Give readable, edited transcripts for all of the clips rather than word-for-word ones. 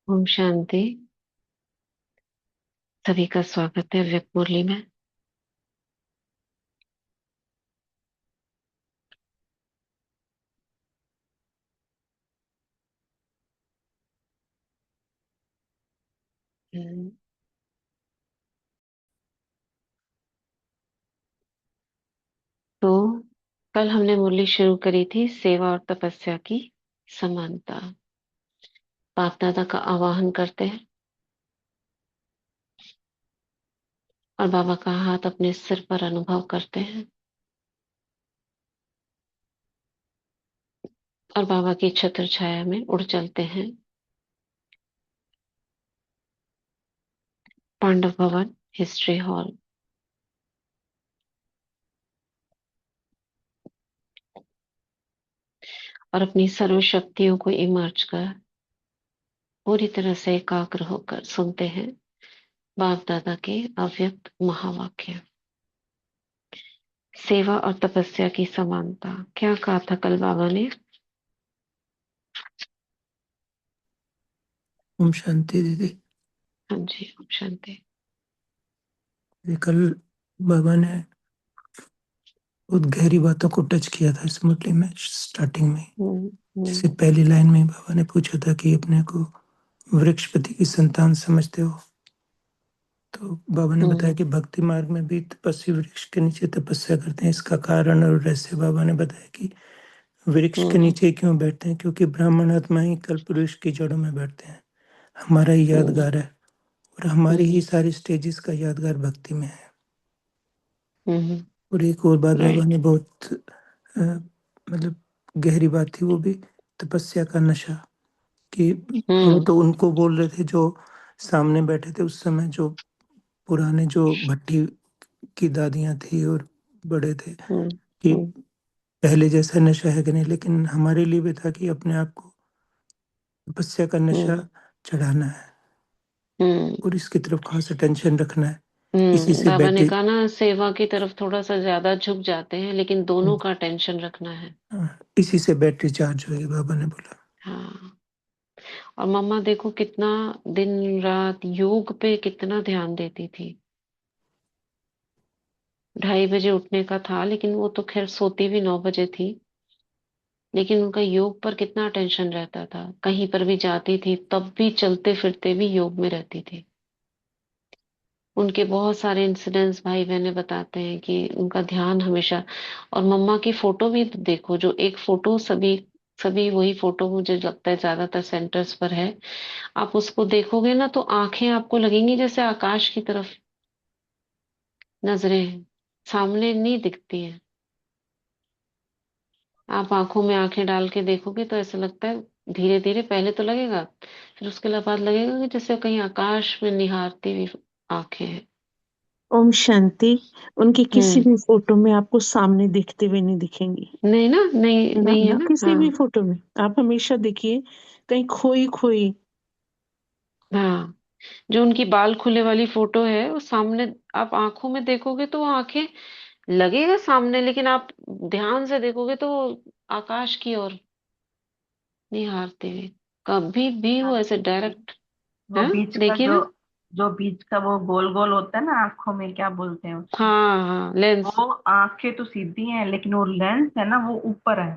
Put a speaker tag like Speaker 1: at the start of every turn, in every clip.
Speaker 1: ओम शांति। सभी का स्वागत है व्यक्त मुरली में। हम्म, तो कल हमने मुरली शुरू करी थी सेवा और तपस्या की समानता। बाप दादा का आवाहन करते हैं और बाबा का हाथ अपने सिर पर अनुभव करते हैं और बाबा की छत्र छाया में उड़ चलते हैं। पांडव भवन हिस्ट्री हॉल और अपनी सर्व शक्तियों को इमर्ज कर पूरी तरह से एकाग्र होकर सुनते हैं बाप दादा के अव्यक्त महावाक्य। सेवा और तपस्या की समानता क्या कहा था कल बाबा ने?
Speaker 2: ओम शांति दीदी।
Speaker 1: हाँ जी, ओम शांति।
Speaker 2: ये कल बाबा ने बहुत गहरी बातों को टच किया था इस मुरली में स्टार्टिंग में।
Speaker 1: हम्म, हम्म,
Speaker 2: जैसे पहली लाइन में बाबा ने पूछा था कि अपने को वृक्षपति की संतान समझते हो, तो बाबा ने बताया
Speaker 1: हम्म,
Speaker 2: कि भक्ति मार्ग में भी तपस्वी वृक्ष के नीचे तपस्या करते हैं। इसका कारण और रहस्य बाबा ने बताया कि वृक्ष के
Speaker 1: हम्म,
Speaker 2: नीचे क्यों बैठते हैं, क्योंकि ब्राह्मण आत्मा ही कल्प वृक्ष की जड़ों में बैठते हैं। हमारा ही
Speaker 1: हम्म,
Speaker 2: यादगार है और हमारी ही
Speaker 1: हम्म,
Speaker 2: सारी स्टेजेस का यादगार भक्ति में है।
Speaker 1: हम्म,
Speaker 2: और एक और बात बाबा ने
Speaker 1: राइट।
Speaker 2: बहुत अ, मतलब गहरी बात थी, वो भी तपस्या का नशा। कि वो
Speaker 1: हम्म,
Speaker 2: तो उनको बोल रहे थे जो सामने बैठे थे उस समय, जो पुराने जो भट्टी की दादियां थी और बड़े थे,
Speaker 1: हम्म,
Speaker 2: कि
Speaker 1: हम्म,
Speaker 2: पहले जैसा नशा है कि नहीं। लेकिन हमारे लिए भी था कि अपने आप को तपस्या का नशा
Speaker 1: हम्म,
Speaker 2: चढ़ाना है
Speaker 1: हम्म,
Speaker 2: और इसकी तरफ खास अटेंशन रखना है। इसी से
Speaker 1: बाबा ने
Speaker 2: बैटरी,
Speaker 1: कहा ना सेवा की तरफ थोड़ा सा ज्यादा झुक जाते हैं, लेकिन दोनों का टेंशन रखना है।
Speaker 2: इसी से बैटरी चार्ज हुई, बाबा ने बोला।
Speaker 1: हाँ। और मम्मा देखो कितना दिन रात योग पे कितना ध्यान देती थी। 2:30 बजे उठने का था, लेकिन वो तो खैर सोती भी 9 बजे थी। लेकिन उनका योग पर कितना टेंशन रहता था। कहीं पर भी जाती थी तब भी चलते फिरते भी योग में रहती थी। उनके बहुत सारे इंसिडेंट्स भाई बहने बताते हैं कि उनका ध्यान हमेशा। और मम्मा की फोटो भी देखो, जो एक फोटो सभी सभी वही फोटो मुझे लगता है ज्यादातर सेंटर्स पर है। आप उसको देखोगे ना तो आंखें आपको लगेंगी जैसे आकाश की तरफ नजरें हैं, सामने नहीं दिखती हैं। आप आंखों में आंखें डाल के देखोगे तो ऐसा लगता है, धीरे धीरे पहले तो लगेगा, फिर उसके बाद लगेगा कि जैसे कहीं आकाश में निहारती हुई आंखें हैं।
Speaker 3: ओम शांति। उनकी किसी
Speaker 1: हम्म।
Speaker 3: भी फोटो में आपको सामने दिखते हुए नहीं दिखेंगी।
Speaker 1: नहीं ना, नहीं
Speaker 3: ना
Speaker 1: नहीं है
Speaker 3: ना,
Speaker 1: ना।
Speaker 3: किसी भी
Speaker 1: हाँ।
Speaker 3: फोटो में आप हमेशा देखिए कहीं खोई खोई।
Speaker 1: हाँ, जो उनकी बाल खुले वाली फोटो है वो सामने, आप आंखों में देखोगे तो वो आंखें लगेगा सामने, लेकिन आप ध्यान से देखोगे तो वो आकाश की ओर निहारते हुए, कभी भी वो ऐसे
Speaker 4: हाँ,
Speaker 1: डायरेक्ट।
Speaker 4: वो
Speaker 1: है,
Speaker 4: बीच का
Speaker 1: देखिए
Speaker 4: जो
Speaker 1: ना।
Speaker 4: जो बीच का वो गोल गोल होता है ना आंखों में, क्या बोलते हैं उसको।
Speaker 1: हाँ हाँ, लेंस।
Speaker 4: वो आंखें तो सीधी हैं लेकिन वो लेंस है ना वो ऊपर है।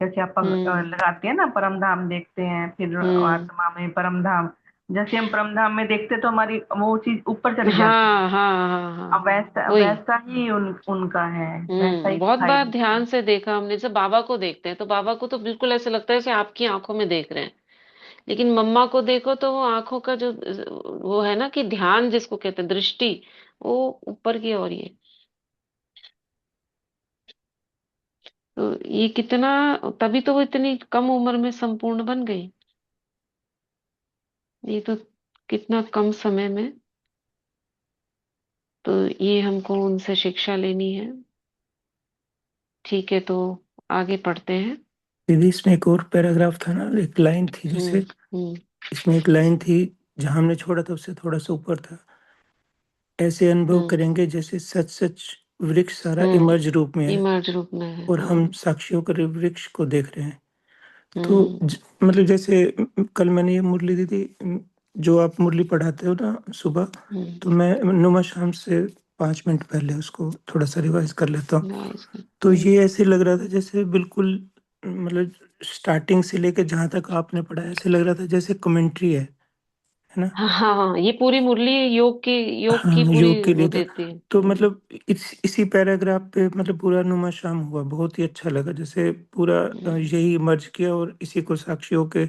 Speaker 4: जैसे आप
Speaker 1: हम्म,
Speaker 4: लगाते हैं ना परम धाम देखते हैं, फिर
Speaker 1: हम्म,
Speaker 4: आत्मा में परम धाम। जैसे हम परम धाम में देखते हैं तो हमारी वो चीज ऊपर चली जाती है।
Speaker 1: हाँ हाँ हाँ हाँ,
Speaker 4: अब वैसा
Speaker 1: वही।
Speaker 4: वैसा ही उनका है। वैसा ही
Speaker 1: बहुत
Speaker 4: दिखाई
Speaker 1: बार
Speaker 4: देता
Speaker 1: ध्यान
Speaker 4: है।
Speaker 1: से देखा हमने, जैसे बाबा को देखते हैं तो बाबा को तो बिल्कुल ऐसे लगता है कि आपकी आंखों में देख रहे हैं। लेकिन मम्मा को देखो तो वो आंखों का जो वो है ना कि ध्यान जिसको कहते हैं दृष्टि, वो ऊपर की ओर ही है। तो ये कितना, तभी तो वो इतनी कम उम्र में संपूर्ण बन गई। ये तो कितना कम समय में। तो ये हमको उनसे शिक्षा लेनी है। ठीक है, तो आगे पढ़ते हैं।
Speaker 2: दीदी इसमें एक और पैराग्राफ था ना, एक लाइन थी
Speaker 1: हम्म,
Speaker 2: जैसे,
Speaker 1: हम्म,
Speaker 2: इसमें एक लाइन थी जहां हमने छोड़ा था उससे थोड़ा सा ऊपर था। ऐसे अनुभव
Speaker 1: हम्म,
Speaker 2: करेंगे जैसे सच सच वृक्ष सारा
Speaker 1: हम्म,
Speaker 2: इमर्ज रूप में है
Speaker 1: इमर्ज रूप में है।
Speaker 2: और हम
Speaker 1: हाँ।
Speaker 2: साक्षियों के वृक्ष को देख रहे हैं। तो
Speaker 1: हम्म।
Speaker 2: मतलब जैसे कल मैंने ये मुरली दी थी, जो आप मुरली पढ़ाते हो ना सुबह,
Speaker 1: हम्म।
Speaker 2: तो मैं नुमा शाम से 5 मिनट पहले उसको थोड़ा सा रिवाइज कर लेता हूँ।
Speaker 1: नाइस।
Speaker 2: तो ये ऐसे लग रहा था जैसे बिल्कुल, मतलब स्टार्टिंग से लेके जहां तक आपने पढ़ा ऐसे लग रहा था जैसे कमेंट्री है ना।
Speaker 1: हाँ हाँ हाँ, ये पूरी मुरली योग की
Speaker 2: हाँ,
Speaker 1: पूरी
Speaker 2: योग के
Speaker 1: वो
Speaker 2: लिए था।
Speaker 1: देती है।
Speaker 2: तो मतलब इसी पैराग्राफ पे मतलब पूरा नुमा शाम हुआ, बहुत ही अच्छा लगा, जैसे पूरा
Speaker 1: हम्म।
Speaker 2: यही मर्ज किया और इसी को साक्षी होके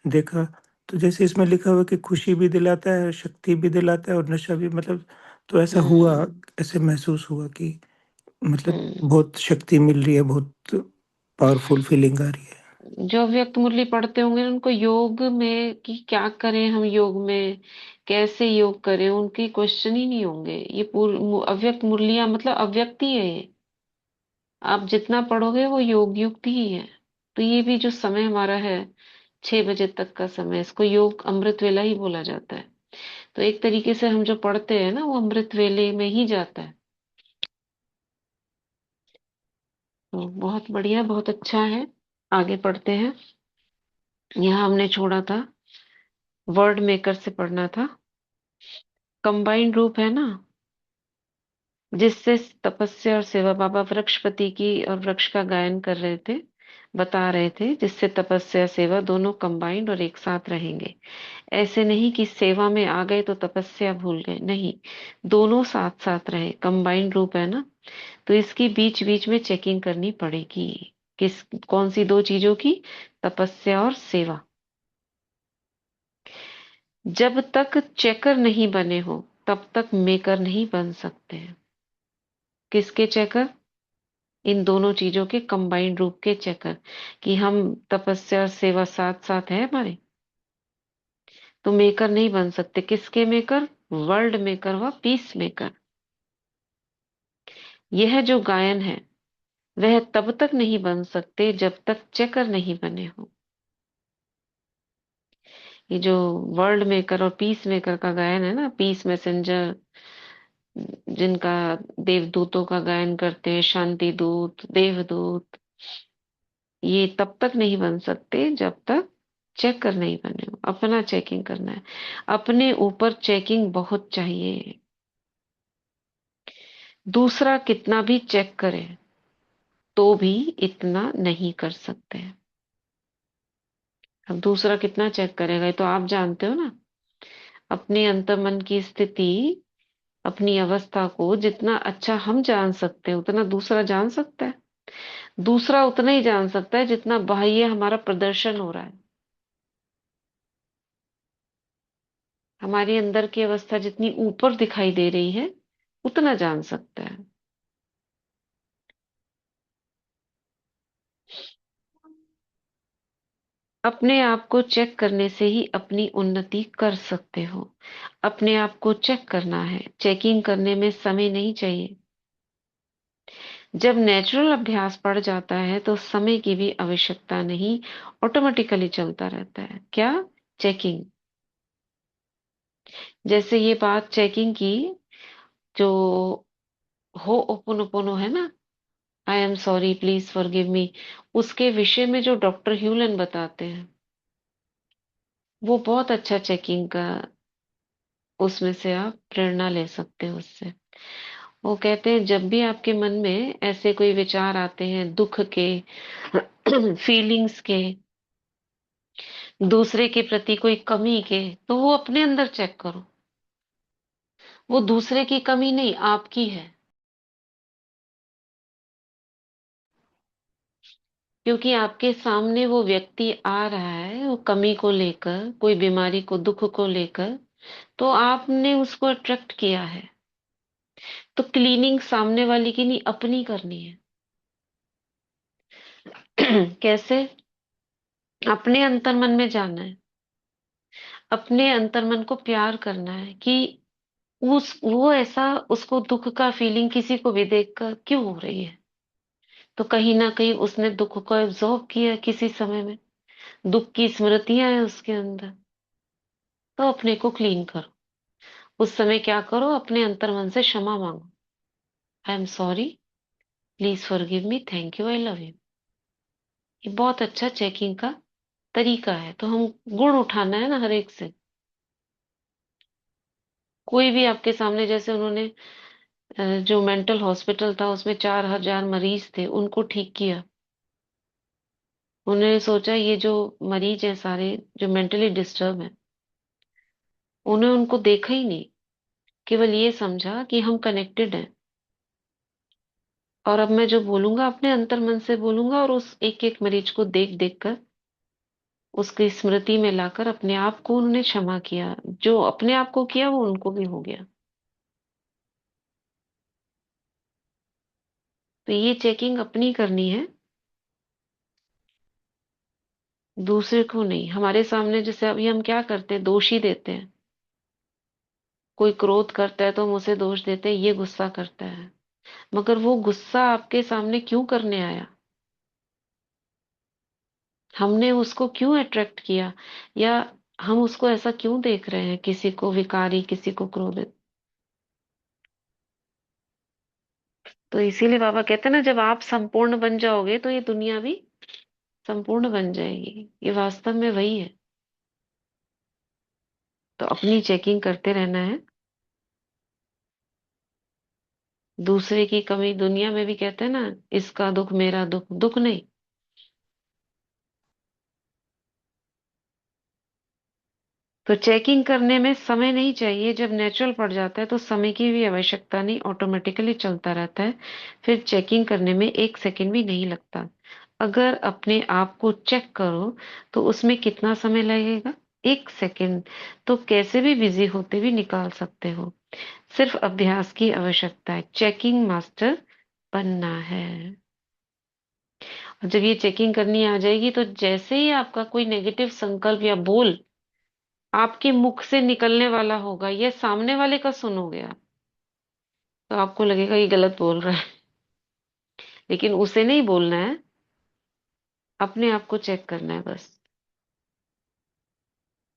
Speaker 2: देखा। तो जैसे इसमें लिखा हुआ कि खुशी भी दिलाता है, शक्ति भी दिलाता है और नशा भी, मतलब तो ऐसा हुआ,
Speaker 1: हम्म।
Speaker 2: ऐसे महसूस हुआ कि मतलब
Speaker 1: हम्म।
Speaker 2: बहुत शक्ति मिल रही है, बहुत पावरफुल फीलिंग आ रही है।
Speaker 1: जो अव्यक्त मुरली पढ़ते होंगे उनको योग में कि क्या करें हम योग में, कैसे योग करें, उनके क्वेश्चन ही नहीं होंगे। ये अव्यक्त मुरलियां मतलब अव्यक्त ही है ये। आप जितना पढ़ोगे वो योग युक्त ही है। तो ये भी जो समय हमारा है 6 बजे तक का समय, इसको योग अमृत वेला ही बोला जाता है। तो एक तरीके से हम जो पढ़ते हैं ना वो अमृत वेले में ही जाता है। तो बहुत बढ़िया, बहुत अच्छा है। आगे पढ़ते हैं। यहाँ हमने छोड़ा था, वर्ड मेकर से पढ़ना था। कंबाइंड रूप है ना, जिससे तपस्या और सेवा, बाबा वृक्षपति की और वृक्ष का गायन कर रहे थे, बता रहे थे जिससे तपस्या सेवा दोनों कंबाइंड और एक साथ रहेंगे। ऐसे नहीं कि सेवा में आ गए तो तपस्या भूल गए, नहीं, दोनों साथ साथ रहे। कंबाइंड रूप है ना, तो इसकी बीच बीच में चेकिंग करनी पड़ेगी। किस कौन सी दो चीजों की? तपस्या और सेवा। जब तक चेकर नहीं बने हो तब तक मेकर नहीं बन सकते हैं। किसके चेकर? इन दोनों चीजों के कंबाइंड रूप के चेकर, कि हम तपस्या और सेवा साथ साथ है हमारे, तो मेकर नहीं बन सकते। किसके मेकर? वर्ल्ड मेकर व पीस मेकर। यह जो गायन है वह तब तक नहीं बन सकते जब तक चेकर नहीं बने हो। ये जो वर्ल्ड मेकर और पीस मेकर का गायन है ना, पीस मैसेंजर जिनका देवदूतों का गायन करते हैं, शांति दूत, देवदूत, ये तब तक नहीं बन सकते जब तक चेकर नहीं बने हो। अपना चेकिंग करना है, अपने ऊपर चेकिंग बहुत चाहिए। दूसरा कितना भी चेक करे तो भी इतना नहीं कर सकते। अब दूसरा कितना चेक करेगा ये तो आप जानते हो ना। अपने अंतर्मन की स्थिति, अपनी अवस्था को जितना अच्छा हम जान सकते हैं उतना दूसरा जान सकता है। दूसरा उतना ही जान सकता है जितना बाह्य हमारा प्रदर्शन हो रहा है। हमारी अंदर की अवस्था जितनी ऊपर दिखाई दे रही है उतना जान सकता है। अपने आप को चेक करने से ही अपनी उन्नति कर सकते हो। अपने आप को चेक करना है, चेकिंग करने में समय नहीं चाहिए। जब नेचुरल अभ्यास पड़ जाता है तो समय की भी आवश्यकता नहीं, ऑटोमेटिकली चलता रहता है। क्या? चेकिंग। जैसे ये बात चेकिंग की, जो हो ओपोनोपोनो है ना, I am sorry please forgive me, उसके विषय में जो डॉक्टर ह्यूलन बताते हैं वो बहुत अच्छा चेकिंग का, उसमें से आप प्रेरणा ले सकते हो उससे। वो कहते हैं जब भी आपके मन में ऐसे कोई विचार आते हैं दुख के, फीलिंग्स के, दूसरे के प्रति कोई कमी के, तो वो अपने अंदर चेक करो। वो दूसरे की कमी नहीं, आपकी है। क्योंकि आपके सामने वो व्यक्ति आ रहा है वो कमी को लेकर, कोई बीमारी को, दुख को लेकर, तो आपने उसको अट्रैक्ट किया है। तो क्लीनिंग सामने वाले की नहीं, अपनी करनी है। कैसे? अपने अंतर्मन में जाना है, अपने अंतर्मन को प्यार करना है कि उस वो ऐसा, उसको दुख का फीलिंग किसी को भी देखकर क्यों हो रही है, तो कहीं ना कहीं उसने दुख को एब्जॉर्ब किया है किसी समय में, दुख की स्मृतियां हैं उसके अंदर। तो अपने को क्लीन करो। उस समय क्या करो? अपने अंतर्मन से क्षमा मांगो। I am sorry, please forgive me, thank you, I love you. ये बहुत अच्छा चेकिंग का तरीका है, तो हम गुण उठाना है ना हर एक से। कोई भी आपके सामने, जैसे उन्होंने जो मेंटल हॉस्पिटल था उसमें 4,000 मरीज थे, उनको ठीक किया। उन्होंने सोचा ये जो मरीज हैं सारे जो मेंटली डिस्टर्ब हैं, उन्होंने उनको देखा ही नहीं, केवल ये समझा कि हम कनेक्टेड हैं। और अब मैं जो बोलूंगा अपने अंतर मन से बोलूंगा, और उस एक एक मरीज को देख देख कर उसकी स्मृति में लाकर अपने आप को उन्होंने क्षमा किया। जो अपने आप को किया वो उनको भी हो गया। तो ये चेकिंग अपनी करनी है, दूसरे को नहीं। हमारे सामने जैसे अभी हम क्या करते हैं, दोषी देते हैं। कोई क्रोध करता है तो हम उसे दोष देते हैं, ये गुस्सा करता है। मगर वो गुस्सा आपके सामने क्यों करने आया? हमने उसको क्यों अट्रैक्ट किया? या हम उसको ऐसा क्यों देख रहे हैं, किसी को विकारी, किसी को क्रोधित? तो इसीलिए बाबा कहते हैं ना, जब आप संपूर्ण बन जाओगे तो ये दुनिया भी संपूर्ण बन जाएगी। ये वास्तव में वही है। तो अपनी चेकिंग करते रहना है। दूसरे की कमी, दुनिया में भी कहते हैं ना, इसका दुख मेरा दुख, दुख नहीं। तो चेकिंग करने में समय नहीं चाहिए। जब नेचुरल पड़ जाता है तो समय की भी आवश्यकता नहीं, ऑटोमेटिकली चलता रहता है। फिर चेकिंग करने में 1 सेकंड भी नहीं लगता। अगर अपने आप को चेक करो तो उसमें कितना समय लगेगा? 1 सेकंड। तो कैसे भी बिजी होते भी निकाल सकते हो। सिर्फ अभ्यास की आवश्यकता है। चेकिंग मास्टर बनना है। और जब ये चेकिंग करनी आ जाएगी तो जैसे ही आपका कोई नेगेटिव संकल्प या बोल आपके मुख से निकलने वाला होगा, ये सामने वाले का सुनोगे आप, तो आपको लगेगा ये गलत बोल रहा है। लेकिन उसे नहीं बोलना है, अपने आप को चेक करना है बस।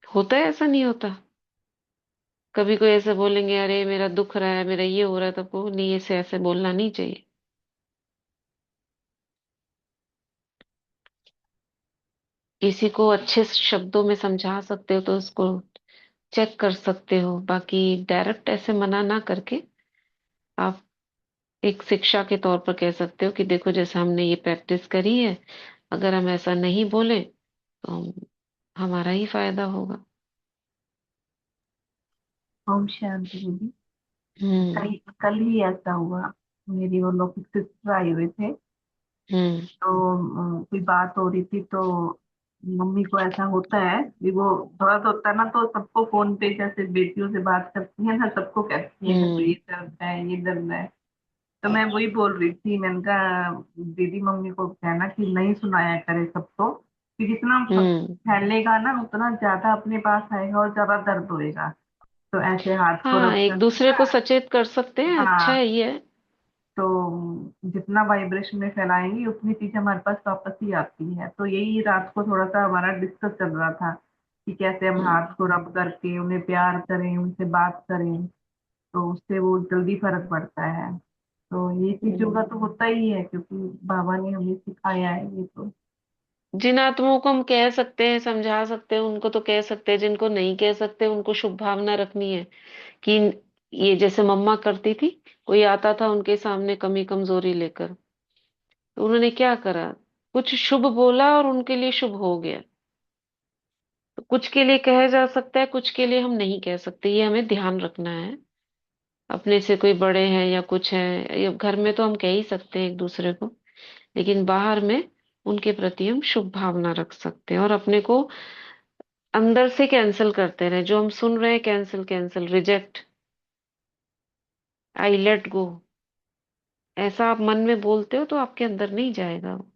Speaker 1: होता है ऐसा? नहीं होता? कभी कोई ऐसे बोलेंगे, अरे मेरा दुख रहा है, मेरा ये हो रहा है, तब को नहीं, ऐसे ऐसे बोलना नहीं चाहिए। किसी को अच्छे शब्दों में समझा सकते हो तो उसको चेक कर सकते हो। बाकी डायरेक्ट ऐसे मना ना करके आप एक शिक्षा के तौर पर कह सकते हो कि देखो, जैसे हमने ये प्रैक्टिस करी है, अगर हम ऐसा नहीं बोले तो हमारा ही फायदा होगा।
Speaker 4: ओम शांति दीदी।
Speaker 1: हम्म।
Speaker 4: कल कल ही ऐसा हुआ। मेरी वो लोग सिस्टर आए हुए थे,
Speaker 1: हम्म।
Speaker 4: तो कोई बात हो रही थी, तो मम्मी को ऐसा होता है कि वो दर्द होता है ना, तो सबको फोन पे जैसे बेटियों से बात करती है ना, सबको कहती है कि
Speaker 1: हम्म।
Speaker 4: ये दर्द है, ये दर्द है। तो मैं वही बोल रही थी, मैंने कहा दीदी मम्मी को कहना कि नहीं सुनाया करे सबको, कि जितना
Speaker 1: हम्म।
Speaker 4: फैलेगा ना उतना ज्यादा अपने पास आएगा और ज्यादा दर्द होएगा। तो ऐसे हाथ को
Speaker 1: हाँ,
Speaker 4: रब
Speaker 1: एक दूसरे को
Speaker 4: कर।
Speaker 1: सचेत कर सकते हैं, अच्छा
Speaker 4: हाँ।
Speaker 1: है ये।
Speaker 4: तो जितना वाइब्रेशन में फैलाएंगे उतनी चीज हमारे पास वापस ही आती है। तो यही रात को थोड़ा सा हमारा डिस्कस चल रहा था कि कैसे हम
Speaker 1: हम्म।
Speaker 4: हाथ को रब करके उन्हें प्यार करें, उनसे बात करें, तो उससे वो जल्दी फर्क पड़ता है। तो ये चीजों का
Speaker 1: हम्म।
Speaker 4: तो होता ही है, क्योंकि बाबा ने हमें सिखाया है ये तो।
Speaker 1: जिन आत्माओं को हम कह सकते हैं, समझा सकते हैं, उनको तो कह सकते हैं। जिनको नहीं कह सकते उनको शुभ भावना रखनी है कि ये जैसे मम्मा करती थी, कोई आता था उनके सामने कमी कमजोरी लेकर, तो उन्होंने क्या करा, कुछ शुभ बोला और उनके लिए शुभ हो गया। तो कुछ के लिए कहा जा सकता है, कुछ के लिए हम नहीं कह सकते, ये हमें ध्यान रखना है। अपने से कोई बड़े हैं या कुछ है, या घर में तो हम कह ही सकते हैं एक दूसरे को, लेकिन बाहर में उनके प्रति हम शुभ भावना रख सकते हैं। और अपने को अंदर से कैंसिल करते रहे, जो हम सुन रहे हैं, cancel cancel, reject, I let go. ऐसा आप मन में बोलते हो तो आपके अंदर नहीं जाएगा वो।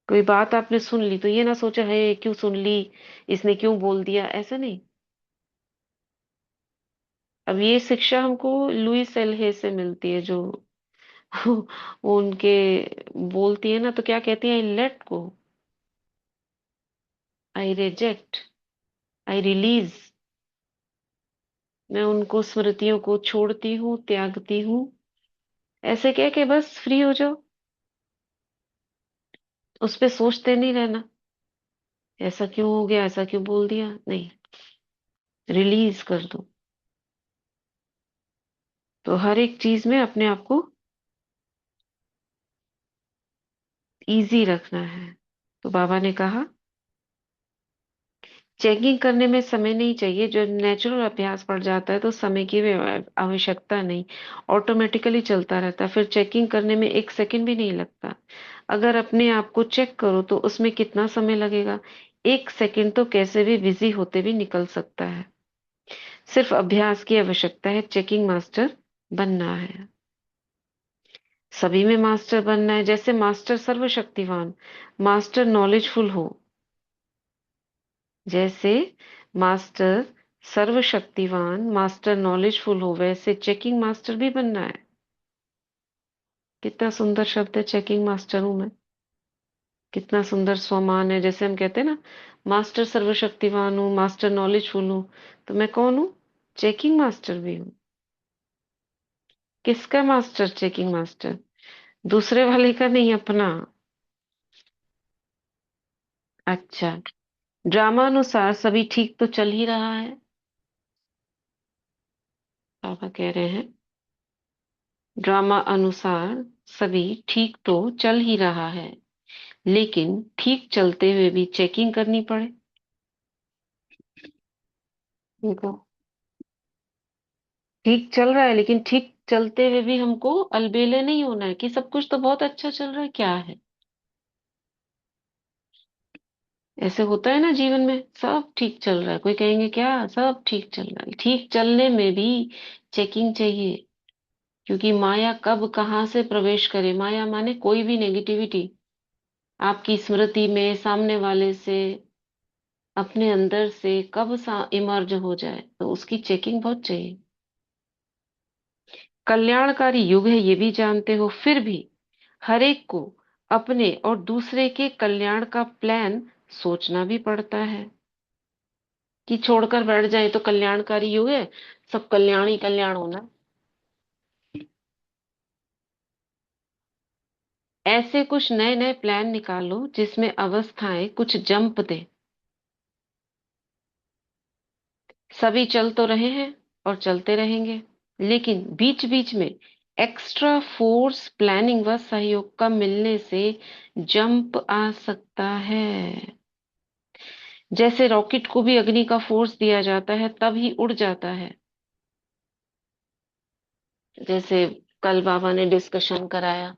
Speaker 1: कोई बात आपने सुन ली तो ये ना सोचा है क्यों सुन ली, इसने क्यों बोल दिया, ऐसा नहीं। अब ये शिक्षा हमको लुइस एलहे से मिलती है, जो वो उनके बोलती है ना, तो क्या कहती है, I let go, I reject, I release. मैं उनको स्मृतियों को छोड़ती हूँ, त्यागती हूँ। ऐसे कह के बस फ्री हो जाओ, उस पे सोचते नहीं रहना। ऐसा क्यों हो गया, ऐसा क्यों बोल दिया, नहीं, रिलीज कर दो। तो हर एक चीज में अपने आप को इजी रखना है। तो बाबा ने कहा चेकिंग करने में समय नहीं चाहिए, जो नेचुरल अभ्यास पड़ जाता है तो समय की भी आवश्यकता नहीं, ऑटोमेटिकली चलता रहता है, फिर चेकिंग करने में 1 सेकंड भी नहीं लगता। अगर अपने आप को चेक करो तो उसमें कितना समय लगेगा, 1 सेकंड तो कैसे भी बिजी होते भी निकल सकता है। सिर्फ अभ्यास की आवश्यकता है, चेकिंग मास्टर बनना है। सभी में मास्टर बनना है, जैसे मास्टर सर्वशक्तिवान, मास्टर नॉलेजफुल हो, जैसे मास्टर सर्वशक्तिवान, मास्टर नॉलेजफुल हो, वैसे चेकिंग मास्टर भी बनना है। कितना सुंदर शब्द है, चेकिंग मास्टर हूं मैं। कितना सुंदर स्वमान है, जैसे हम कहते हैं ना, मास्टर सर्वशक्तिवान हूँ, मास्टर नॉलेजफुल हूँ, तो मैं कौन हूँ, चेकिंग मास्टर भी हूँ। किसका मास्टर, चेकिंग मास्टर, दूसरे वाले का नहीं, अपना। अच्छा, ड्रामा अनुसार सभी ठीक तो चल ही रहा है, पापा कह रहे हैं ड्रामा अनुसार सभी ठीक तो चल ही रहा है, लेकिन ठीक चलते हुए भी चेकिंग करनी पड़े। देखो, ठीक चल रहा है लेकिन ठीक चलते हुए भी हमको अलबेले नहीं होना है कि सब कुछ तो बहुत अच्छा चल रहा है, क्या है। ऐसे होता है ना जीवन में, सब ठीक चल रहा है, कोई कहेंगे क्या सब ठीक चल रहा है, ठीक चलने में भी चेकिंग चाहिए। क्योंकि माया कब कहाँ से प्रवेश करे, माया माने कोई भी नेगेटिविटी आपकी स्मृति में, सामने वाले से, अपने अंदर से कब सा इमर्ज हो जाए, तो उसकी चेकिंग बहुत चाहिए। कल्याणकारी युग है ये भी जानते हो, फिर भी हर एक को अपने और दूसरे के कल्याण का प्लान सोचना भी पड़ता है। कि छोड़कर बैठ जाए तो कल्याणकारी युग है, सब कल्याण ही कल्याण होना। ऐसे कुछ नए नए प्लान निकालो जिसमें अवस्थाएं कुछ जंप दे। सभी चल तो रहे हैं और चलते रहेंगे, लेकिन बीच बीच में एक्स्ट्रा फोर्स, प्लानिंग व सहयोग का मिलने से जंप आ सकता है। जैसे रॉकेट को भी अग्नि का फोर्स दिया जाता है तब ही उड़ जाता है। जैसे कल बाबा ने डिस्कशन कराया,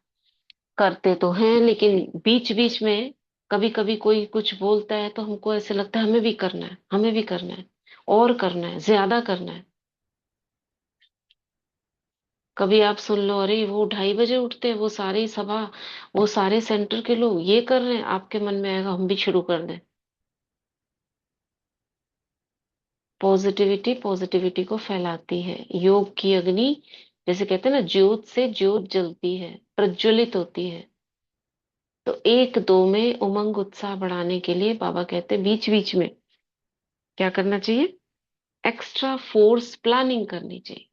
Speaker 1: करते तो हैं लेकिन बीच बीच में कभी कभी कोई कुछ बोलता है तो हमको ऐसे लगता है हमें भी करना है, हमें भी करना है, और करना है, ज्यादा करना है। कभी आप सुन लो, अरे वो 2:30 बजे उठते हैं, वो सारी सभा, वो सारे सेंटर के लोग ये कर रहे हैं, आपके मन में आएगा हम भी शुरू कर दें। पॉजिटिविटी पॉजिटिविटी को फैलाती है, योग की अग्नि, जैसे कहते हैं ना, ज्योत से ज्योत जलती है, प्रज्वलित होती है। तो एक दो में उमंग उत्साह बढ़ाने के लिए बाबा कहते हैं बीच बीच में क्या करना चाहिए, एक्स्ट्रा फोर्स प्लानिंग करनी चाहिए।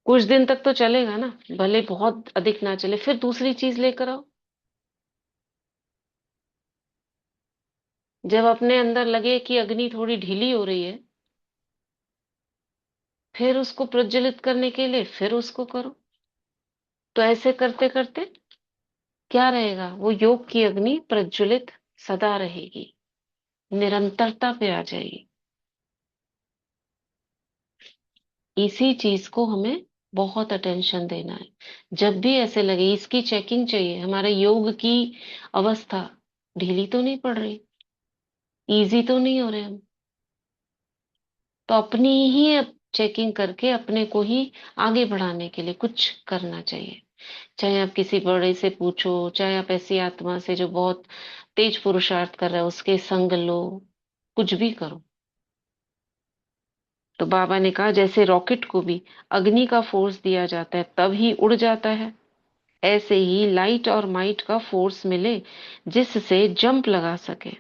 Speaker 1: कुछ दिन तक तो चलेगा ना, भले बहुत अधिक ना चले, फिर दूसरी चीज लेकर आओ। जब अपने अंदर लगे कि अग्नि थोड़ी ढीली हो रही है, फिर उसको प्रज्वलित करने के लिए फिर उसको करो। तो ऐसे करते करते क्या रहेगा, वो योग की अग्नि प्रज्वलित सदा रहेगी, निरंतरता पे आ जाएगी। इसी चीज को हमें बहुत अटेंशन देना है। जब भी ऐसे लगे इसकी चेकिंग चाहिए, हमारे योग की अवस्था ढीली तो नहीं पड़ रही, इजी तो नहीं हो रहे हम, तो अपनी ही चेकिंग करके अपने को ही आगे बढ़ाने के लिए कुछ करना चाहिए। चाहे आप किसी बड़े से पूछो, चाहे आप ऐसी आत्मा से जो बहुत तेज पुरुषार्थ कर रहा है उसके संग लो, कुछ भी करो। तो बाबा ने कहा जैसे रॉकेट को भी अग्नि का फोर्स दिया जाता है तब ही उड़ जाता है, ऐसे ही लाइट और माइट का फोर्स मिले जिससे जंप लगा सके।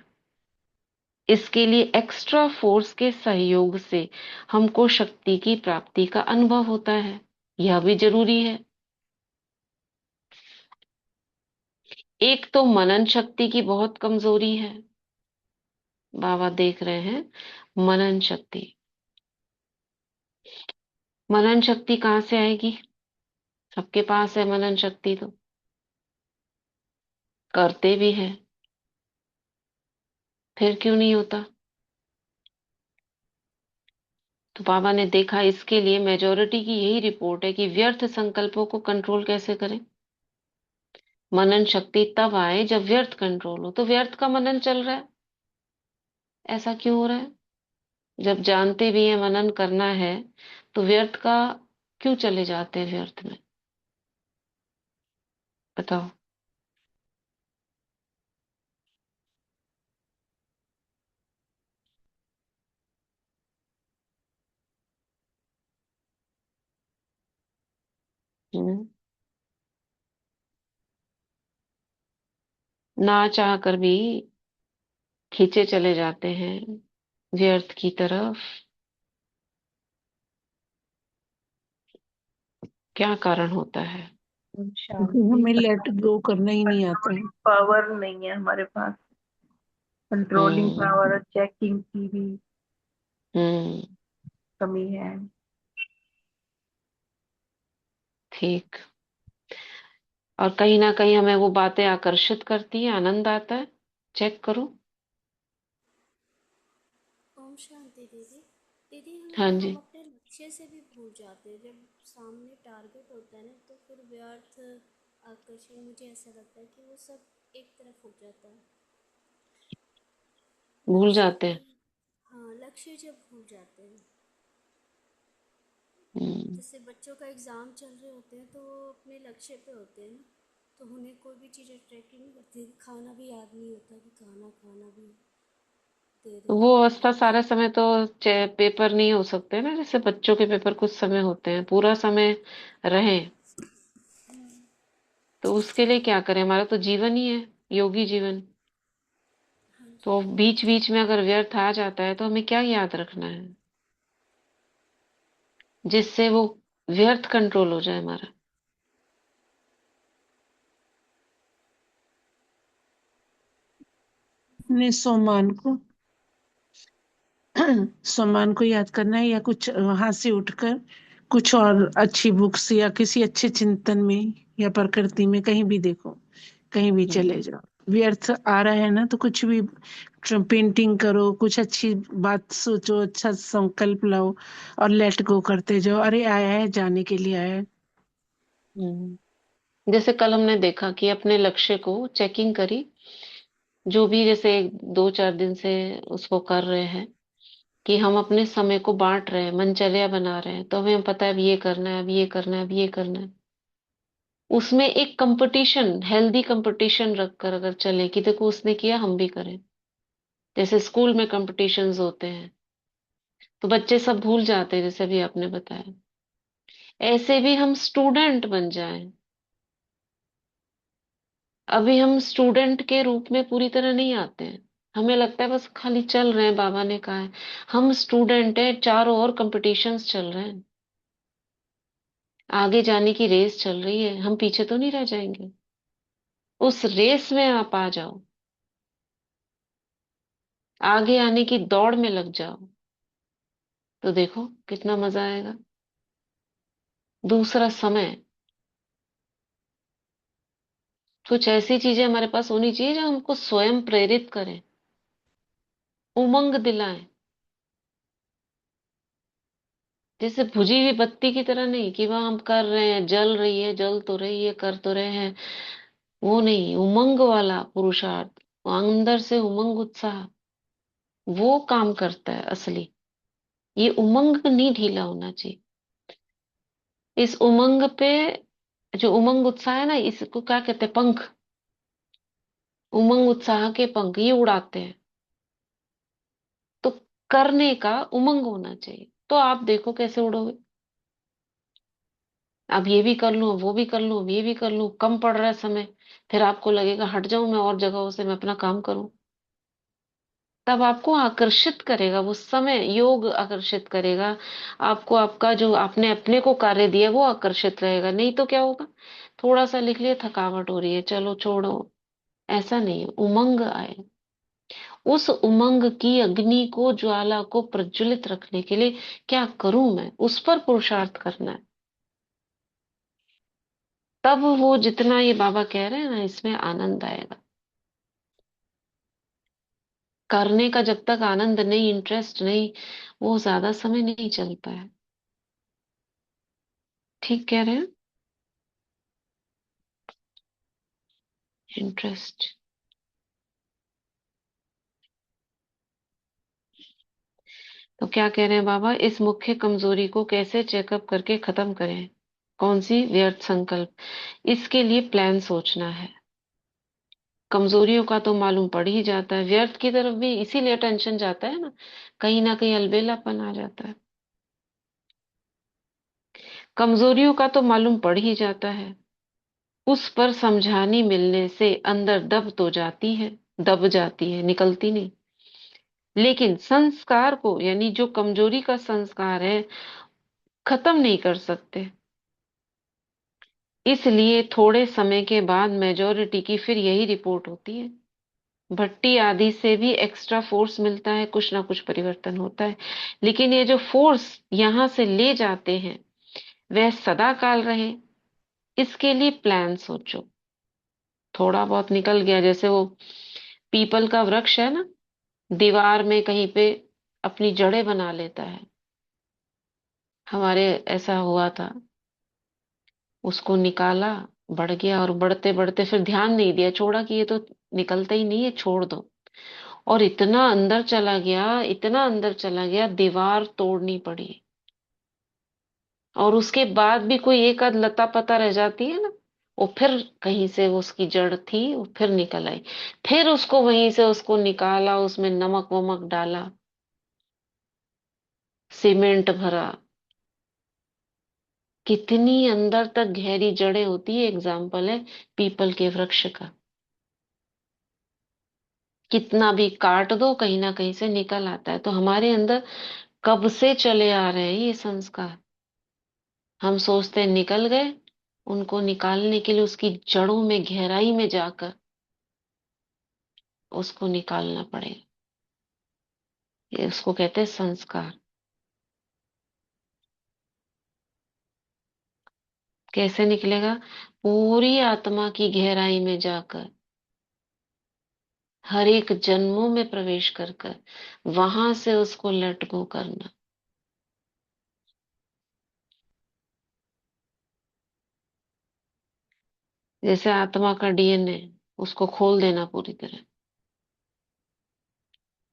Speaker 1: इसके लिए एक्स्ट्रा फोर्स के सहयोग से हमको शक्ति की प्राप्ति का अनुभव होता है, यह भी जरूरी है। एक तो मनन शक्ति की बहुत कमजोरी है, बाबा देख रहे हैं। मनन शक्ति, मनन शक्ति कहाँ से आएगी? सबके पास है मनन शक्ति, तो करते भी है, फिर क्यों नहीं होता? तो बाबा ने देखा, इसके लिए मेजोरिटी की यही रिपोर्ट है कि व्यर्थ संकल्पों को कंट्रोल कैसे करें। मनन शक्ति तब आए जब व्यर्थ कंट्रोल हो। तो व्यर्थ का मनन चल रहा है, ऐसा क्यों हो रहा है? जब जानते भी है मनन करना है, तो व्यर्थ का क्यों चले जाते हैं व्यर्थ में? बताओ। हम्म। ना चाह कर भी खींचे चले जाते हैं व्यर्थ की तरफ। क्या कारण होता है?
Speaker 3: क्योंकि
Speaker 4: शांति,
Speaker 3: हमें लेट गो करना ही नहीं आता है।
Speaker 4: पावर नहीं है हमारे पास, कंट्रोलिंग
Speaker 1: हम्म।
Speaker 4: पावर और चेकिंग की भी
Speaker 1: हम्म।
Speaker 4: कमी है।
Speaker 1: ठीक। और कहीं ना कहीं हमें वो बातें आकर्षित करती है, आनंद आता है। चेक करो।
Speaker 5: ओम शांति दीदी। दीदी
Speaker 1: हाँ
Speaker 5: हम
Speaker 1: जी।
Speaker 5: अपने लक्ष्य से भी भूल जाते हैं। जब सामने टारगेट होता है ना, तो फिर व्यर्थ आकर्षण, मुझे ऐसा लगता है कि वो सब एक तरफ हो जाता है।
Speaker 1: भूल
Speaker 5: लक्ष्य
Speaker 1: जाते
Speaker 5: की,
Speaker 1: हैं।
Speaker 5: हाँ, लक्ष्य जब भूल जाते हैं।
Speaker 1: हम्म।
Speaker 5: जैसे बच्चों का एग्ज़ाम चल रहे होते हैं तो वो अपने लक्ष्य पे होते हैं ना, तो उन्हें कोई भी चीज़ अट्रैक्ट नहीं करती। खाना भी याद नहीं होता कि खाना खाना भी दे रहे
Speaker 1: वो
Speaker 5: हैं
Speaker 1: अवस्था
Speaker 5: तो
Speaker 1: सारे समय तो पेपर नहीं हो सकते ना, जैसे बच्चों के पेपर कुछ समय होते हैं, पूरा समय रहे। तो उसके लिए क्या करें? हमारा तो जीवन ही है योगी जीवन।
Speaker 5: हाँ जी।
Speaker 1: तो बीच बीच में अगर व्यर्थ आ जाता है तो हमें क्या याद रखना है, जिससे वो व्यर्थ कंट्रोल हो जाए हमारा?
Speaker 3: अपने सम्मान को सम्मान को याद करना है, या कुछ वहां से उठकर कुछ और अच्छी बुक्स या किसी अच्छे चिंतन में या प्रकृति में, कहीं भी देखो, कहीं भी चले
Speaker 1: हम्म।
Speaker 3: जाओ। व्यर्थ आ रहा है ना, तो कुछ भी पेंटिंग करो, कुछ अच्छी बात सोचो, अच्छा संकल्प लाओ और लेट गो करते जाओ। अरे आया है, जाने के लिए आया है।
Speaker 1: जैसे कल हमने देखा कि अपने लक्ष्य को चेकिंग करी, जो भी जैसे 2-4 दिन से उसको कर रहे हैं कि हम अपने समय को बांट रहे हैं, मनचर्या बना रहे हैं, तो हमें पता है अब ये करना है, अब ये करना है, अब ये करना है। उसमें एक कंपटीशन, हेल्दी कंपटीशन रखकर अगर चले कि देखो उसने किया हम भी करें, जैसे स्कूल में कंपटीशंस होते हैं, तो बच्चे सब भूल जाते हैं, जैसे भी आपने बताया। ऐसे भी हम स्टूडेंट बन जाएं। अभी हम स्टूडेंट के रूप में पूरी तरह नहीं आते हैं, हमें लगता है बस खाली चल रहे हैं, बाबा ने कहा है। हम स्टूडेंट हैं, चारों ओर कंपटीशंस चल रहे हैं, आगे जाने की रेस चल रही है, हम पीछे तो नहीं रह जाएंगे। उस रेस में आप आ जाओ, आगे आने की दौड़ में लग जाओ, तो देखो कितना मजा आएगा। दूसरा, समय। कुछ ऐसी चीजें हमारे पास होनी चाहिए जो हमको स्वयं प्रेरित करें, उमंग दिलाएं। जैसे बुझी हुई बत्ती की तरह नहीं कि वह हम कर रहे हैं, जल रही है, जल तो रही है, कर तो रहे हैं। वो नहीं, उमंग वाला पुरुषार्थ, अंदर से उमंग उत्साह, वो काम करता है असली। ये उमंग नहीं ढीला होना चाहिए। इस उमंग पे, जो उमंग उत्साह है ना, इसको क्या कहते हैं? पंख। उमंग उत्साह के पंख ये उड़ाते हैं। तो करने का उमंग होना चाहिए, तो आप देखो कैसे उड़ोगे। अब ये भी कर लूं, अब वो भी कर लूं, अब ये भी कर लूं, कम पड़ रहा है समय, फिर आपको लगेगा हट जाऊं मैं और जगहों से, मैं अपना काम करूं। तब आपको आकर्षित करेगा वो समय, योग आकर्षित करेगा आपको। आपका जो आपने अपने को कार्य दिया वो आकर्षित रहेगा। नहीं तो क्या होगा? थोड़ा सा लिख लिया, थकावट हो रही है, चलो छोड़ो, ऐसा नहीं है, उमंग आए। उस उमंग की अग्नि को, ज्वाला को प्रज्वलित रखने के लिए क्या करूं मैं, उस पर पुरुषार्थ करना है। तब वो जितना ये बाबा कह रहे हैं ना, इसमें आनंद आएगा। करने का जब तक आनंद नहीं, इंटरेस्ट नहीं, वो ज्यादा समय नहीं चलता है। ठीक कह रहे हैं। इंटरेस्ट। तो क्या कह रहे हैं बाबा, इस मुख्य कमजोरी को कैसे चेकअप करके खत्म करें? कौन सी? व्यर्थ संकल्प। इसके लिए प्लान सोचना है। कमजोरियों का तो मालूम पड़ ही जाता है, व्यर्थ की तरफ भी इसीलिए टेंशन जाता है ना कहीं अलबेलापन आ जाता है। कमजोरियों का तो मालूम पड़ ही जाता है, उस पर समझानी मिलने से अंदर दब तो जाती है, दब जाती है, निकलती नहीं। लेकिन संस्कार को, यानी जो कमजोरी का संस्कार है, खत्म नहीं कर सकते। इसलिए थोड़े समय के बाद मेजोरिटी की फिर यही रिपोर्ट होती है। भट्टी आदि से भी एक्स्ट्रा फोर्स मिलता है, कुछ ना कुछ परिवर्तन होता है। लेकिन ये जो फोर्स यहाँ से ले जाते हैं, वह सदा काल रहे, इसके लिए प्लान सोचो। थोड़ा बहुत निकल गया, जैसे वो पीपल का वृक्ष है ना, दीवार में कहीं पे अपनी जड़ें बना लेता है। हमारे ऐसा हुआ था, उसको निकाला, बढ़ गया, और बढ़ते बढ़ते फिर ध्यान नहीं दिया, छोड़ा कि ये तो निकलता ही नहीं है, छोड़ दो। और इतना अंदर चला गया, इतना अंदर चला गया, दीवार तोड़नी पड़ी। और उसके बाद भी कोई एक आध लता पता रह जाती है ना, वो फिर कहीं से उसकी जड़ थी, वो फिर निकल आई। फिर उसको वहीं से उसको निकाला, उसमें नमक वमक डाला, सीमेंट भरा। कितनी अंदर तक गहरी जड़ें होती है, एग्जाम्पल है पीपल के वृक्ष का। कितना भी काट दो, कहीं ना कहीं से निकल आता है। तो हमारे अंदर कब से चले आ रहे हैं ये संस्कार। हम सोचते हैं निकल गए, उनको निकालने के लिए उसकी जड़ों में, गहराई में जाकर उसको निकालना पड़ेगा। ये उसको कहते हैं संस्कार। कैसे निकलेगा? पूरी आत्मा की गहराई में जाकर, हर एक जन्मों में प्रवेश कर कर, वहां से उसको लेट गो करना। जैसे आत्मा का डीएनए, उसको खोल देना पूरी तरह।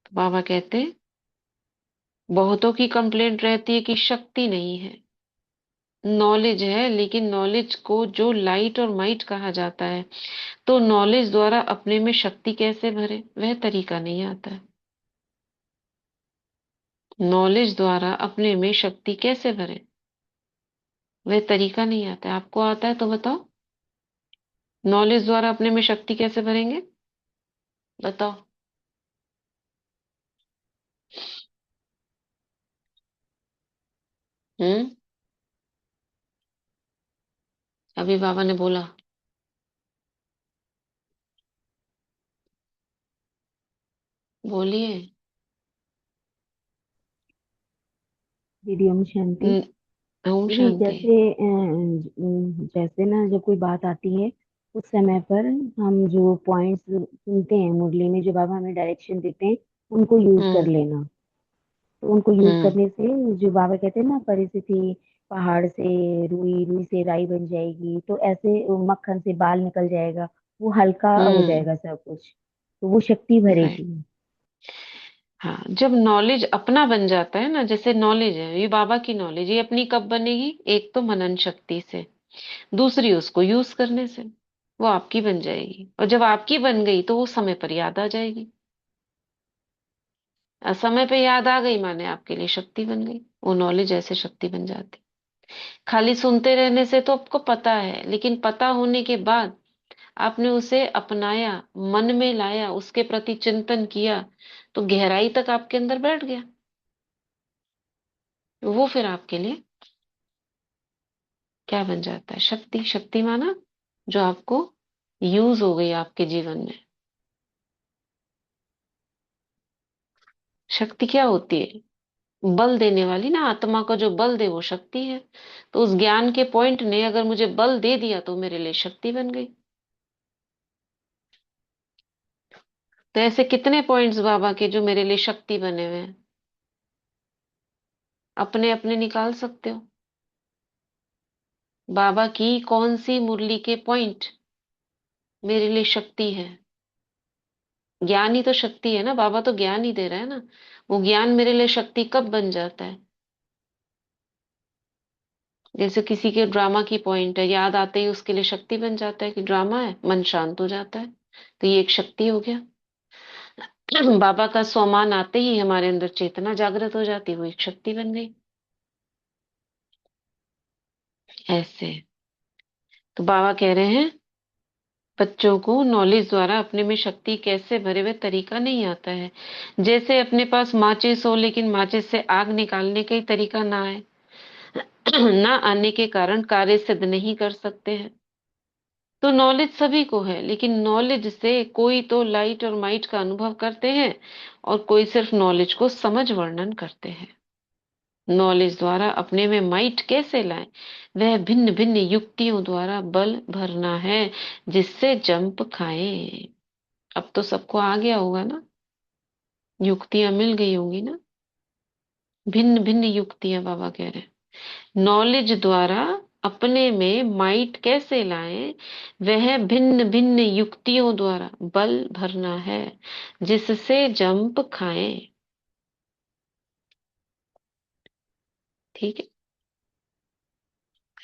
Speaker 1: तो बाबा कहते हैं, बहुतों की कंप्लेंट रहती है कि शक्ति नहीं है। नॉलेज है, लेकिन नॉलेज को जो लाइट और माइट कहा जाता है, तो नॉलेज द्वारा अपने में शक्ति कैसे भरे, वह तरीका नहीं आता है। नॉलेज द्वारा अपने में शक्ति कैसे भरे, वह तरीका नहीं आता है। आपको आता है तो बताओ, नॉलेज द्वारा अपने में शक्ति कैसे भरेंगे? बताओ। हम्म। अभी बाबा ने बोला। बोलिए।
Speaker 6: दीदी ओम शांति।
Speaker 1: ओम
Speaker 6: दीदी
Speaker 1: शांति।
Speaker 6: जैसे ना जब कोई बात आती है उस समय पर हम जो पॉइंट्स सुनते हैं मुरली में, जो बाबा हमें डायरेक्शन देते हैं, उनको यूज कर
Speaker 1: हम्म।
Speaker 6: लेना। तो उनको यूज
Speaker 1: हम्म।
Speaker 6: करने से जो बाबा कहते हैं ना, परिस्थिति पहाड़ से रुई, रुई से राई बन जाएगी, तो ऐसे मक्खन से बाल निकल जाएगा, वो हल्का हो
Speaker 1: हम्म।
Speaker 6: जाएगा सब कुछ, तो वो शक्ति
Speaker 1: राइट।
Speaker 6: भरेगी।
Speaker 1: हाँ, जब नॉलेज अपना बन जाता है ना, जैसे नॉलेज है, ये बाबा की नॉलेज, ये अपनी कब बनेगी? एक तो मनन शक्ति से, दूसरी उसको यूज करने से, वो आपकी बन जाएगी। और जब आपकी बन गई तो वो समय पर याद आ जाएगी। समय पे याद आ गई माने आपके लिए शक्ति बन गई। वो नॉलेज ऐसे शक्ति बन जाती। खाली सुनते रहने से तो आपको पता है, लेकिन पता होने के बाद आपने उसे अपनाया, मन में लाया, उसके प्रति चिंतन किया, तो गहराई तक आपके अंदर बैठ गया। वो फिर आपके लिए क्या बन जाता है? शक्ति। शक्ति माना जो आपको यूज हो गई आपके जीवन में। शक्ति क्या होती है? बल देने वाली ना, आत्मा को जो बल दे वो शक्ति है। तो उस ज्ञान के पॉइंट ने अगर मुझे बल दे दिया तो मेरे लिए शक्ति बन गई। तो ऐसे कितने पॉइंट्स बाबा के जो मेरे लिए शक्ति बने हुए हैं, अपने अपने निकाल सकते हो। बाबा की कौन सी मुरली के पॉइंट मेरे लिए शक्ति है? ज्ञान ही तो शक्ति है ना, बाबा तो ज्ञान ही दे रहा है ना। वो ज्ञान मेरे लिए शक्ति कब बन जाता है? जैसे किसी के ड्रामा की पॉइंट है, याद आते ही उसके लिए शक्ति बन जाता है कि ड्रामा है, मन शांत हो जाता है। तो ये एक शक्ति हो गया। बाबा का स्वमान आते ही हमारे अंदर चेतना जागृत हो जाती है, वो एक शक्ति बन गई। ऐसे तो बाबा कह रहे हैं बच्चों को नॉलेज द्वारा अपने में शक्ति कैसे भरे हुए तरीका नहीं आता है। जैसे अपने पास माचिस हो लेकिन माचिस से आग निकालने का ही तरीका ना आए, ना आने के कारण कार्य सिद्ध नहीं कर सकते हैं। तो नॉलेज सभी को है, लेकिन नॉलेज से कोई तो लाइट और माइट का अनुभव करते हैं और कोई सिर्फ नॉलेज को समझ वर्णन करते हैं। नॉलेज द्वारा अपने में माइट कैसे लाएं? वह भिन्न भिन्न युक्तियों द्वारा बल भरना है, जिससे जंप खाए। अब तो सबको आ गया होगा ना, युक्तियां मिल गई होंगी ना। भिन्न भिन्न युक्तियां बाबा कह रहे हैं नॉलेज द्वारा अपने में माइट कैसे लाएं, वह भिन्न भिन्न युक्तियों द्वारा बल भरना है, जिससे जंप खाएं। ठीक है।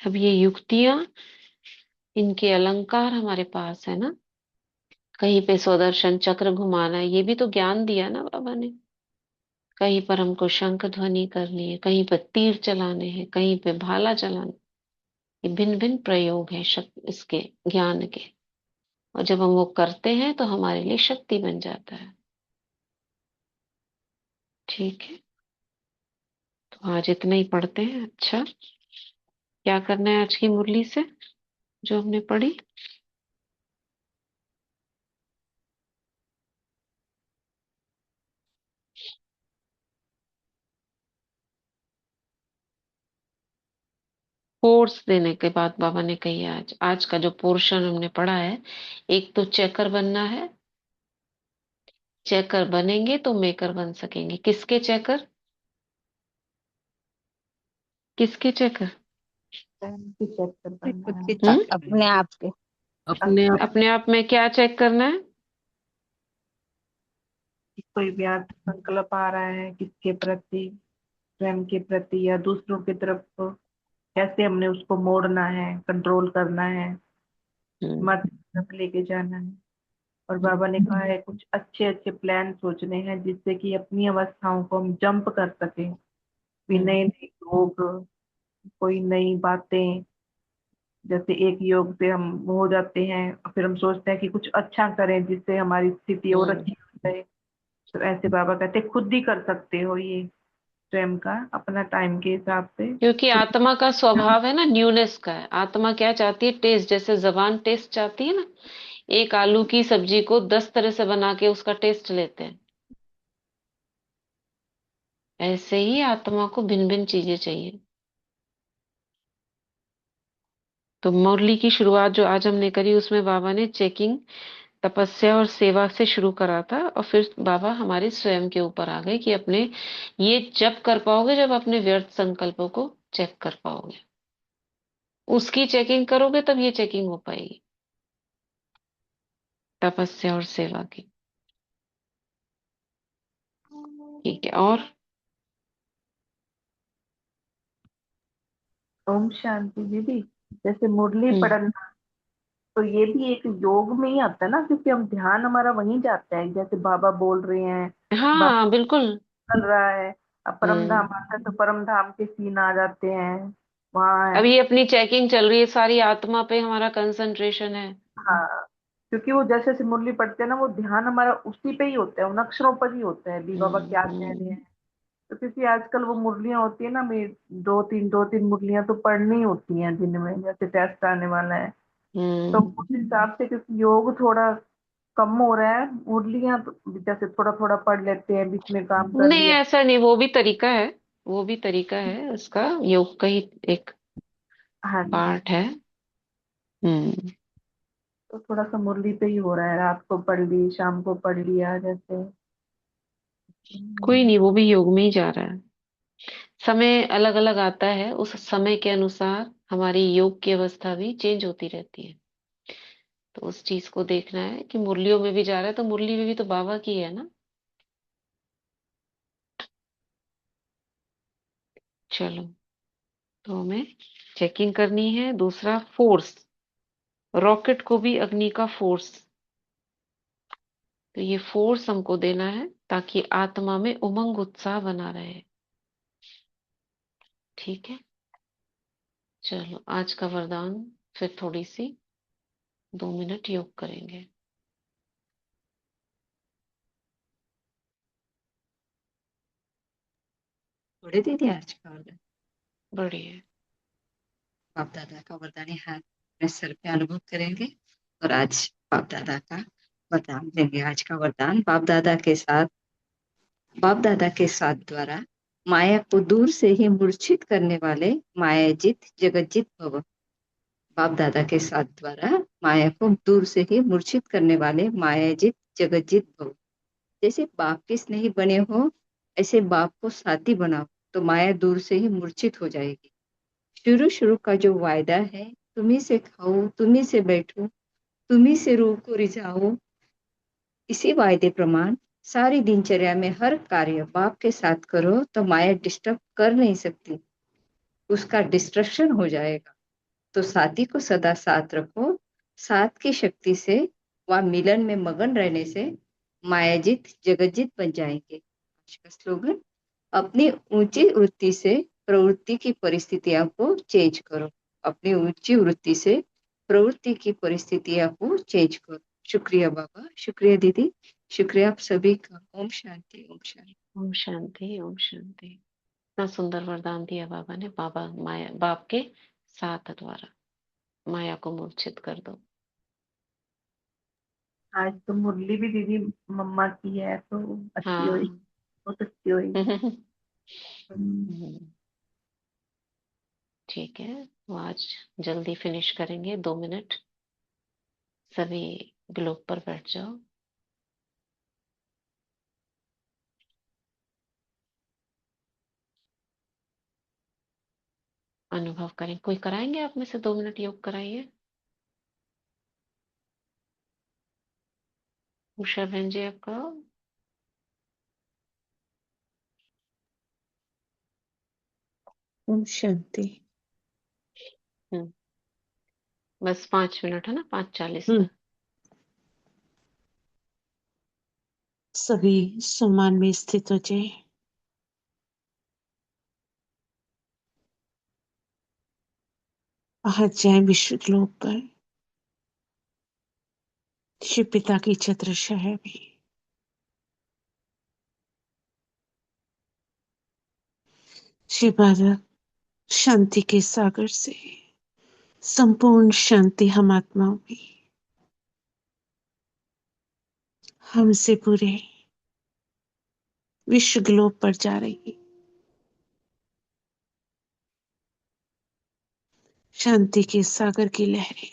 Speaker 1: अब ये युक्तियां, इनके अलंकार हमारे पास है ना। कहीं पे सुदर्शन चक्र घुमाना है, ये भी तो ज्ञान दिया ना बाबा ने। कहीं पर हमको शंख ध्वनि करनी है, कहीं पर तीर चलाने हैं, कहीं पे भाला चलाना। ये भिन्न भिन्न प्रयोग है इसके ज्ञान के। और जब हम वो करते हैं तो हमारे लिए शक्ति बन जाता है। ठीक है। तो आज इतना ही पढ़ते हैं। अच्छा, क्या करना है आज की मुरली से जो हमने पढ़ी? कोर्स देने के बाद बाबा ने कही आज आज का जो पोर्शन हमने पढ़ा है, एक तो चेकर बनना है। चेकर बनेंगे तो मेकर बन सकेंगे। किसके चेकर? किसके चेकर?
Speaker 4: स्वयं की चेक कर पाना
Speaker 7: खुद
Speaker 4: है।
Speaker 7: के
Speaker 1: हम्म।
Speaker 7: अपने आप के।
Speaker 3: अपने आप।
Speaker 1: अपने आप में क्या चेक करना है?
Speaker 4: कोई व्यार्थ संकल्प आ रहा है किसके प्रति, स्वयं के प्रति या दूसरों की तरफ, कैसे हमने उसको मोड़ना है, कंट्रोल करना है,
Speaker 1: हम्म।
Speaker 4: मत तरफ लेके जाना है। और बाबा ने कहा है कुछ अच्छे अच्छे प्लान सोचने हैं जिससे कि अपनी अवस्थाओं को हम जंप कर सकें। भी
Speaker 1: हम्म।
Speaker 4: नए नए लोग, कोई नई बातें, जैसे एक योग से हम वो हो जाते हैं और फिर हम सोचते हैं कि कुछ अच्छा करें जिससे हमारी स्थिति और
Speaker 1: हम्म।
Speaker 4: अच्छी हो जाए। तो ऐसे बाबा कहते हैं खुद ही कर सकते हो ये, स्वयं का अपना टाइम के हिसाब से
Speaker 1: क्योंकि
Speaker 4: खुद।
Speaker 1: आत्मा का स्वभाव है ना न्यूनेस का है। आत्मा क्या चाहती है? टेस्ट। जैसे जबान टेस्ट चाहती है ना, एक आलू की सब्जी को 10 तरह से बना के उसका टेस्ट लेते हैं। ऐसे ही आत्मा को भिन्न भिन्न चीजें चाहिए। तो मुरली की शुरुआत जो आज हमने करी उसमें बाबा ने चेकिंग, तपस्या और सेवा से शुरू करा था, और फिर बाबा हमारे स्वयं के ऊपर आ गए कि अपने ये जब कर पाओगे जब अपने व्यर्थ संकल्पों को चेक कर पाओगे। उसकी चेकिंग करोगे तब ये चेकिंग हो पाएगी, तपस्या और सेवा की। ठीक है। और
Speaker 4: ओम शांति दीदी। जैसे मुरली
Speaker 1: हम्म।
Speaker 4: पढ़ना, तो ये भी एक योग में ही आता है ना, क्योंकि हम ध्यान हमारा वहीं जाता है, जैसे बाबा बोल रहे हैं, बाबा
Speaker 1: हाँ बिल्कुल।
Speaker 4: चल रहा है। अब परम धाम
Speaker 1: हम्म।
Speaker 4: आता है तो परम धाम के सीन आ जाते हैं वहाँ है।
Speaker 1: अभी अपनी चेकिंग चल रही है, सारी आत्मा पे हमारा कंसंट्रेशन है।
Speaker 4: हाँ, क्योंकि वो जैसे जैसे मुरली पढ़ते हैं ना, वो ध्यान हमारा उसी पे ही होता है, उन अक्षरों पर ही होता है भी बाबा क्या कह रहे
Speaker 1: हम्म।
Speaker 4: हैं। तो क्योंकि आजकल वो मुरलियां होती है ना, मैं दो तीन मुरलियां तो पढ़नी होती हैं दिन में, जैसे टेस्ट आने वाला है। तो
Speaker 1: हम्म।
Speaker 4: उस हिसाब से क्योंकि योग थोड़ा कम हो रहा है। मुरलियां तो जैसे थोड़ा थोड़ा पढ़ लेते हैं, बीच में काम कर
Speaker 1: नहीं,
Speaker 4: लिया।
Speaker 1: ऐसा नहीं, वो भी तरीका है। वो भी तरीका है उसका, योग का ही एक
Speaker 4: हाँ जी।
Speaker 1: पार्ट है। हम्म।
Speaker 4: तो थोड़ा सा मुरली पे ही हो रहा है, रात को पढ़ ली, शाम को पढ़ लिया जैसे।
Speaker 1: कोई
Speaker 4: हम्म,
Speaker 1: नहीं, वो भी योग में ही जा रहा है। समय अलग अलग आता है, उस समय के अनुसार हमारी योग की अवस्था भी चेंज होती रहती है। तो उस चीज को देखना है कि मुरलियों में भी जा रहा है, तो मुरली में भी तो बाबा की है ना। चलो, तो हमें चेकिंग करनी है। दूसरा, फोर्स। रॉकेट को भी अग्नि का फोर्स। तो ये फोर्स हमको देना है ताकि आत्मा में उमंग उत्साह बना रहे। ठीक है। चलो, आज का वरदान। फिर थोड़ी सी 2 मिनट योग करेंगे।
Speaker 7: थोड़े दीदी आज का वरदान
Speaker 1: बढ़िया।
Speaker 7: बाप दादा का वरदान यहाँ अपने सर पे अनुभव करेंगे और आज बाप दादा का वरदान देंगे। आज का वरदान बाप दादा के साथ द्वारा माया को दूर से ही मूर्छित करने वाले मायाजित जगज्जित भव। बाप दादा के साथ द्वारा माया को दूर से ही मूर्छित करने वाले मायाजित जगज्जित भव। जैसे बाप के स्नेही बने हो, ऐसे बाप को साथी बनाओ तो माया दूर से ही मूर्छित हो जाएगी। शुरू शुरू का जो वायदा है, तुम्ही से खाओ, तुम्ही से बैठो, तुम्ही से रूह को रिझाओ, इसी वायदे प्रमाण सारी दिनचर्या में हर कार्य बाप के साथ करो तो माया डिस्टर्ब कर नहीं सकती, उसका डिस्ट्रक्शन हो जाएगा। तो साथी को सदा साथ रखो। साथ की शक्ति से व मिलन में मगन रहने से मायाजित जगजीत बन जाएंगे। आज का स्लोगन, अपनी ऊंची वृत्ति से प्रवृत्ति की परिस्थितियों को चेंज करो। अपनी ऊंची वृत्ति से प्रवृत्ति की परिस्थितियों को चेंज करो। शुक्रिया बाबा, शुक्रिया दीदी, शुक्रिया आप सभी का। ओम शांति, ओम शांति।
Speaker 1: ओम शांति, ओम शांति। इतना सुंदर वरदान दिया बाबा ने। बाबा माया, बाप के साथ द्वारा माया को मूर्छित कर दो।
Speaker 4: आज तो मुरली भी दीदी मम्मा की है, तो अच्छी हुई,
Speaker 1: हाँ।
Speaker 4: बहुत अच्छी हुई। हम्म,
Speaker 1: हम्म, ठीक है। वो आज जल्दी फिनिश करेंगे। 2 मिनट। सभी ग्लोब पर बैठ जाओ। अनुभव करें। कोई कराएंगे आप में से? 2 मिनट योग कराइए। उषा बहन जी, आप करो।
Speaker 3: ओम शांति।
Speaker 1: हम्म, बस 5 मिनट है ना, 5:40
Speaker 3: हम्म।
Speaker 1: तक।
Speaker 3: सभी सम्मान में स्थित हो जाए। आज जाए विश्व ग्लोब पर, शिव पिता की छत्रछाया में। शिव बाबा शांति के सागर से संपूर्ण शांति हम आत्माओं में, हमसे पूरे विश्व ग्लोब पर जा रही है। शांति के सागर की लहरें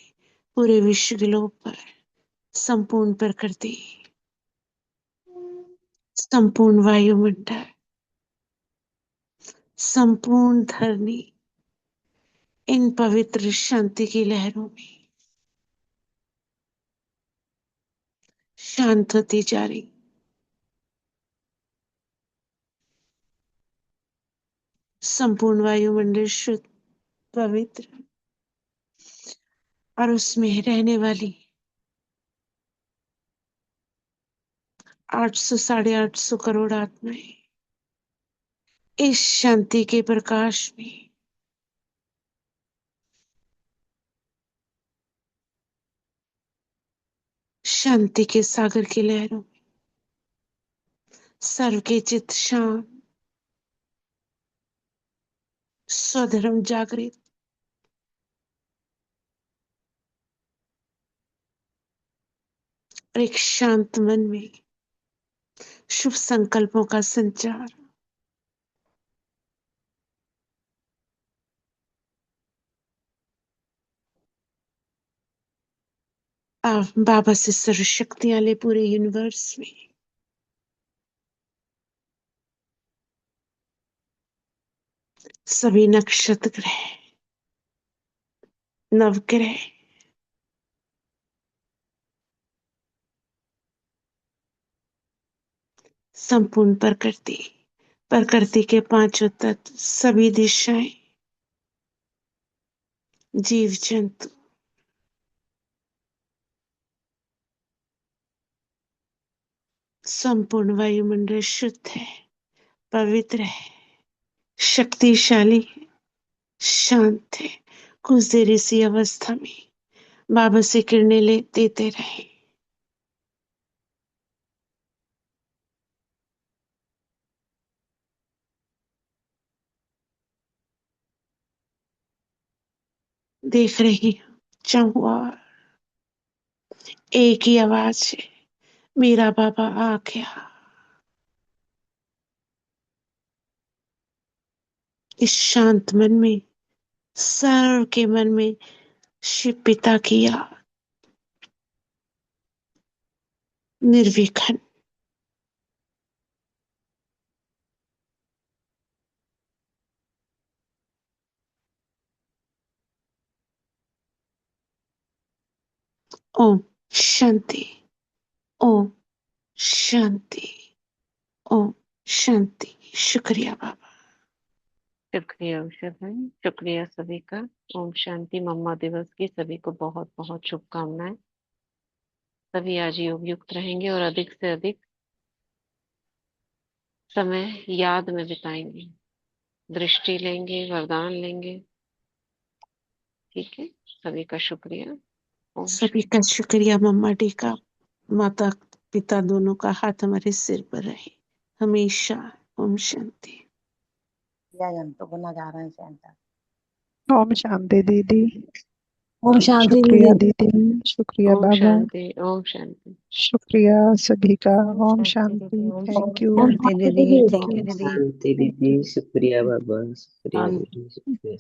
Speaker 3: पूरे विश्व ग्लोब पर, संपूर्ण प्रकृति, संपूर्ण वायुमंडल, संपूर्ण धरनी इन पवित्र शांति की लहरों में शांत होती जा रही। संपूर्ण वायुमंडल शुद्ध, पवित्र, और उसमें रहने वाली 800 850 करोड़ आत्माएं इस शांति के प्रकाश में शांति के सागर की लहरों में सर्व के चित शांत, स्वधर्म जागृत, और एक शांत मन में शुभ संकल्पों का संचार। आप बाबा से सर्व शक्तियां ले पूरे यूनिवर्स में। सभी नक्षत्र ग्रह, नवग्रह, संपूर्ण प्रकृति, प्रकृति के पांचों तत्व, सभी दिशाएं, जीव जंतु, संपूर्ण वायुमंडल शुद्ध है, पवित्र है, शक्तिशाली है, शांत है। कुछ देर इसी अवस्था में बाबा से किरणें ले देते रहे। देख रही हूं चाहूं और एक ही आवाज है, मेरा बाबा आ गया। इस शांत मन में, सर्व के मन में शिव पिता की याद, निर्विघ्न। ओम शांति, ओम शांति, ओम शांति। शुक्रिया बाबा।
Speaker 1: शुक्रिया उषा भाई, शुक्रिया सभी का। ओम शांति। मम्मा दिवस की सभी को बहुत बहुत शुभकामनाएं। सभी आज योग युक्त रहेंगे और अधिक से अधिक समय याद में बिताएंगे, दृष्टि लेंगे, वरदान लेंगे। ठीक है, सभी का शुक्रिया। ओम
Speaker 3: सभी का शुक्रिया। मम्मा डी का, माता पिता दोनों का हाथ हमारे सिर पर रहे हमेशा। ओम शांति।
Speaker 8: हम तो गुना जा रहे हैं सेंटर।
Speaker 9: ओम शांति दीदी।
Speaker 6: ओम शांति
Speaker 9: शुक्रिया
Speaker 6: दीदी।
Speaker 9: दीदी, शुक्रिया
Speaker 1: ओम
Speaker 9: बाबा,
Speaker 1: शांति। ओम शांति।
Speaker 9: शुक्रिया सभी का। ओम
Speaker 1: शांति
Speaker 9: शांति,
Speaker 1: दीदी। ओम
Speaker 9: थैंक
Speaker 1: शांति।
Speaker 9: यू।
Speaker 6: शांति दीदी, थैंक यू
Speaker 10: शांति दीदी, शुक्रिया बाबा, शुक्रिया दीदी, शुक्रिया।